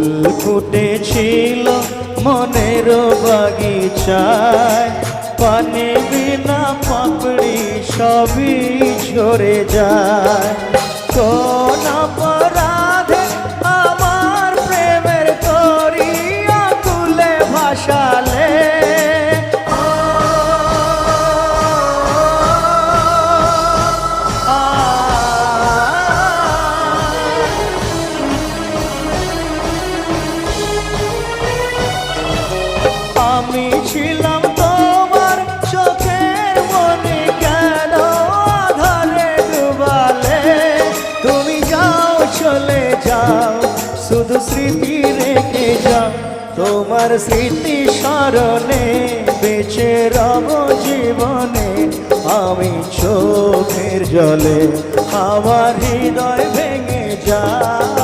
ফুল ফুটেছিল মনের বাগিচায়, পানি বিনা পাপড়ি সবই ঝরে যায়। কোন অপরাধে আমার প্রেমের করিয়া কুলে ভাসালে, আমি ছিলাম তোমার চোখের মনে, কেন আধারে ডুবালে? তুমি যাও চলে যাও, শুধু স্মৃতি রেখে যাও। তোমার স্মৃতি স্মরণে বেঁচে রব জীবনে। আমি চোখের জলে আমার হৃদয় ভেঙে যায়।